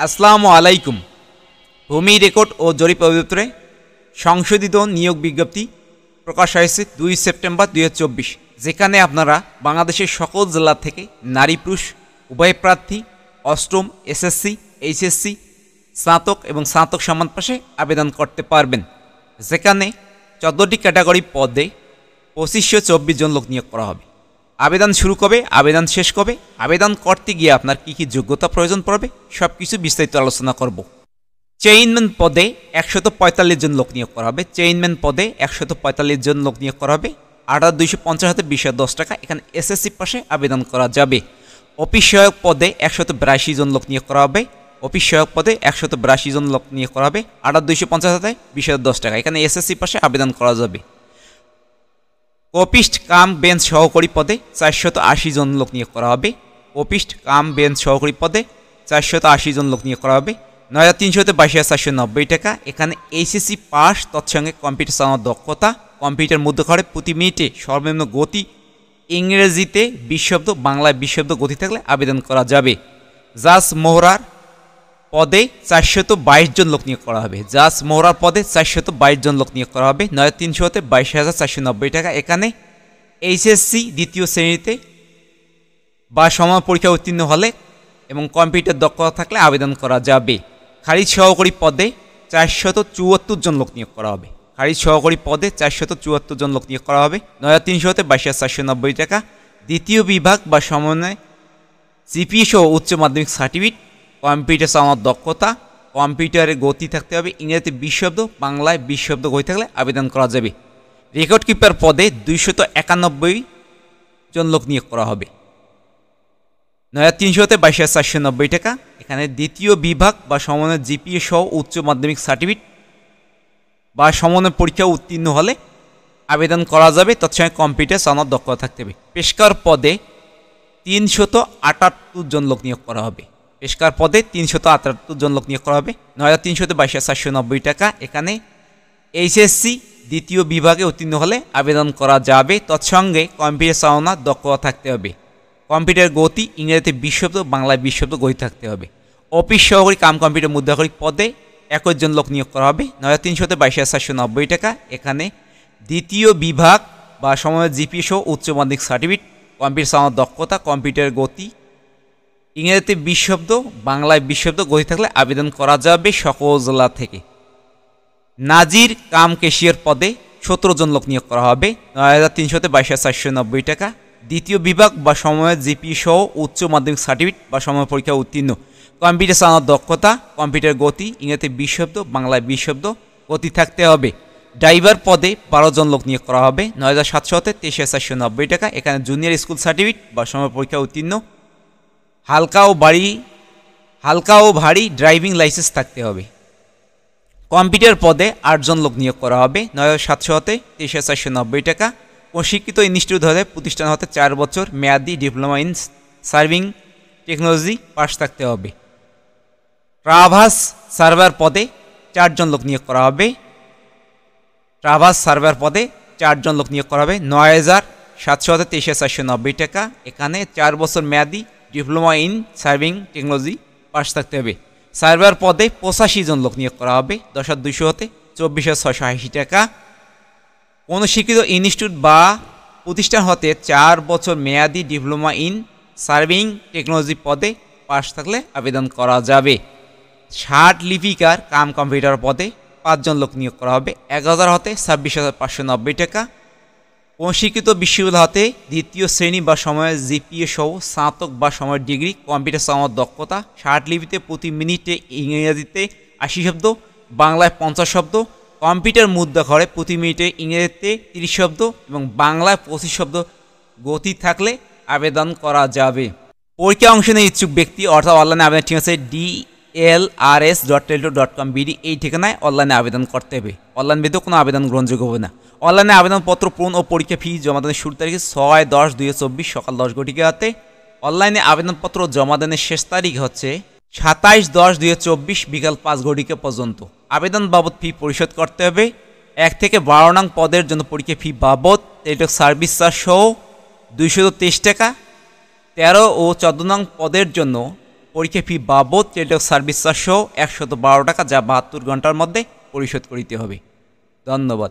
আসসালামু আলাইকুম। ভূমি রেকর্ড ও জরিপ অধিদপ্তরে সংশোধিত নিয়োগ বিজ্ঞপ্তি প্রকাশ হয়েছে 2 সেপ্টেম্বর 2024, যেখানে আপনারা বাংলাদেশের সকল জেলা থেকে নারী পুরুষ উভয় প্রার্থী অষ্টম এসএসসি এইচএসসি স্নাতক এবং স্নাতক সমান পাশে আবেদন করতে পারবেন। যেখানে 14টি ক্যাটাগরি পদে 2524 জন লোক নিয়োগ করা হবে। আবেদন শুরু কবে, আবেদন শেষ কবে, আবেদন করতে গিয়ে আপনার কী কী যোগ্যতা প্রয়োজন পড়বে সব কিছু বিস্তারিত আলোচনা করব। চেইনম্যান পদে 145 জন লোক নিয়োগ করা হবে। চেইনম্যান পদে 145 জন লোক নিয়োগ করা হবে। 8250 হাতে 2010 টাকা। এখানে এসএসসি পাশে আবেদন করা যাবে। অফিস সহায়ক পদে 182 জন লোক নিয়োগ করা হবে। অফিস সহায়ক পদে 182 জন লোক নিয়োগ করা হবে। 8250 হাতে 2010 টাকা। এখানে এসএসসি পাশে আবেদন করা যাবে। কপিস্ট কাম বেঞ্চ সহকারী পদে 480 জন লোক নিয়োগ করা হবে। কপিস্ট কাম বেঞ্চ সহকারী পদে 480 জন লোক নিয়োগ করা হবে। 9300 তে 22,490 টাকা। এখানে এইচএসসি পাস, তৎসঙ্গে কম্পিউটার চালানোর দক্ষতা, কম্পিউটার মধ্যঘরে প্রতি মিনিটে সর্বনিম্ন গতি, ইংরেজিতে 20 শব্দ, বাংলায় 20 শব্দ গতি থাকলে আবেদন করা যাবে। জাজ মোহরার পদে 422 জন লোক নিয়োগ করা হবে। জাজ মোহরার পদে 422 জন লোক নিয়োগ করা হবে। 9300 তে 22,490 টাকা। এখানে এইচএসসি দ্বিতীয় শ্রেণীতে বা সমান পরীক্ষা উত্তীর্ণ হলে এবং কম্পিউটার দক্ষতা থাকলে আবেদন করা যাবে। খারিজ সহকারী পদে 474 জন লোক নিয়োগ করা হবে। খারিজ সহকারী পদে 474 জন লোক নিয়োগ করা হবে। 9300 তে 22,490 টাকা। দ্বিতীয় বিভাগ বা সমন্বয় জিপিএ সহ উচ্চ মাধ্যমিক সার্টিফিকেট, কম্পিউটার চালানোর দক্ষতা, কম্পিউটারে গতি থাকতে হবে, ইংরেজিতে 20 শব্দ, বাংলায় 20 শব্দ গতি থাকলে আবেদন করা যাবে। রেকর্ড কিপার পদে 291 জন লোক নিয়োগ করা হবে। 9300 তে 22,490 টাকা। এখানে দ্বিতীয় বিভাগ বা সমন্বয় জিপিএ সহ উচ্চ মাধ্যমিক সার্টিফিকেট বা সমন্বয় পরীক্ষা উত্তীর্ণ হলে আবেদন করা যাবে। তৎসঙ্গে কম্পিউটার চালানোর দক্ষতা থাকতে হবে। পেশকার পদে 378 জন লোক নিয়োগ করা হবে। পেশকার পদে 378 জন লোক নিয়োগ করা হবে। 9300 তে 22,490 টাকা। এখানে এইচএসসি দ্বিতীয় বিভাগে উত্তীর্ণ হলে আবেদন করা যাবে। তৎসঙ্গে কম্পিউটার চালানোর দক্ষতা থাকতে হবে। কম্পিউটার গতি, ইংরেজিতে 20 শব্দ, বাংলায় 20 শব্দ গতি থাকতে হবে। অফিস সহকারী কাম কম্পিউটার মুদ্রাকরী পদে 21 জন লোক নিয়োগ করা হবে। 9300 তে 22,490 টাকা। এখানে দ্বিতীয় বিভাগ বা সমন্বয় জিপিএ সহ উচ্চ মাধ্যমিক সার্টিফিকেট, কম্পিউটার চালানোর দক্ষতা, কম্পিউটার গতি, ইংরেজিতে 20 শব্দ, বাংলায় 20 শব্দ গতি থাকলে আবেদন করা যাবে সকল জেলা থেকে। নাজির কাম ক্যাশিয়ার পদে 17 জন লোক নিয়োগ করা হবে। 9300 তে 22,490 টাকা। দ্বিতীয় বিভাগ বা সমন্বয় জিপিএ সহ উচ্চ মাধ্যমিক সার্টিফিকেট বা সমন্বয় পরীক্ষা উত্তীর্ণ, কম্পিউটার চালানোর দক্ষতা, কম্পিউটার গতি, ইংরেজিতে 20 শব্দ, বাংলায় 20 শব্দ গতি থাকতে হবে। ড্রাইভার পদে 12 জন লোক নিয়োগ করা হবে। 9700 তে 23,490 টাকা। এখানে জুনিয়র স্কুল সার্টিফিকেট বা সমন্বয় পরীক্ষা উত্তীর্ণ, হালকা ও ভারী ড্রাইভিং লাইসেন্স থাকতে হবে। কম্পিউটার পদে 8 জন লোক নিয়োগ করা হবে। 9700 তে 23,490 টাকা। প্রশিক্ষিত ইনস্টিটিউট হতে প্রতিষ্ঠান হতে 4 বছর মেয়াদি diploma in serving technology pass থাকতে হবে। ট্রাভার্স সার্ভার পদে 4 জন লোক নিয়োগ করা হবে। ট্রাভার্স সার্ভার পদে 4 জন লোক নিয়োগ করা হবে। 9700 তে 23,490 টাকা। এখানে 4 বছর মেয়াদি diploma in serving technology pass থাকতে হবে। সার্ভার পদে 85 জন লোক নিয়োগ করা হবে। 10200 হতে 24,680 টাকা। কোনো শিক্ষিত ইনস্টিটিউট বা প্রতিষ্ঠান হতে 4 বছর মেয়াদি ডিপ্লোমা ইন সার্ভিং টেকনোলজি পদে পাস থাকলে আবেদন করা যাবে। 60 লিপিকার কাম কম্পিউটার পদে 5 জন লোক নিয়োগ করা হবে। 1000 হতে 26,590 টাকা। কোনো শিক্ষিত বিশ্ববিদ্যালয় হতে দ্বিতীয় শ্রেণী বা সময় জিপিএ সহ স্নাতক বা সময় ডিগ্রি, কম্পিউটার চালানোর দক্ষতা, 60 লিপিতে প্রতি মিনিটে ইংরেজিতে 80 শব্দ, বাংলায় 50 শব্দ, কম্পিউটার মুদ্রাঘরে প্রতি মিনিটে ইংরেজিতে 30 শব্দ এবং বাংলায় 25 শব্দ গতি থাকলে আবেদন করা যাবে। পরীক্ষা অংশ নিয়ে ইচ্ছুক ব্যক্তি অর্থাৎ অনলাইনে আবেদন ঠিক আছে dlrs.telto.com.bd এই ঠিকানায় অনলাইনে আবেদন করতে হবে। অনলাইন ব্যতীত কোনো আবেদন গ্রহণযোগ্য হবে না। অনলাইনে আবেদনপত্র পূরণ ও পরীক্ষা ফি জমা দানের শুরু তারিখ 6/10/2024 সকাল 10 ঘটিকাতে। অনলাইনে আবেদনপত্র জমা দানের শেষ তারিখ হচ্ছে 27/10/2024 বিকাল 5 ঘটিকা পর্যন্ত। আবেদন বাবদ ফি পরিশোধ করতে হবে। 1 থেকে 12 নং পদের জন্য পরীক্ষা ফি বাবদ টেলিটক সার্ভিস চার্জ সহ 223 টাকা। 13 ও 14 নং পদের জন্য পরীক্ষা ফি বাবদ টেলিটক সার্ভিস চার্জ সহ 112 টাকা, যা 72 ঘন্টার মধ্যে পরিশোধ করিতে হবে। ধন্যবাদ।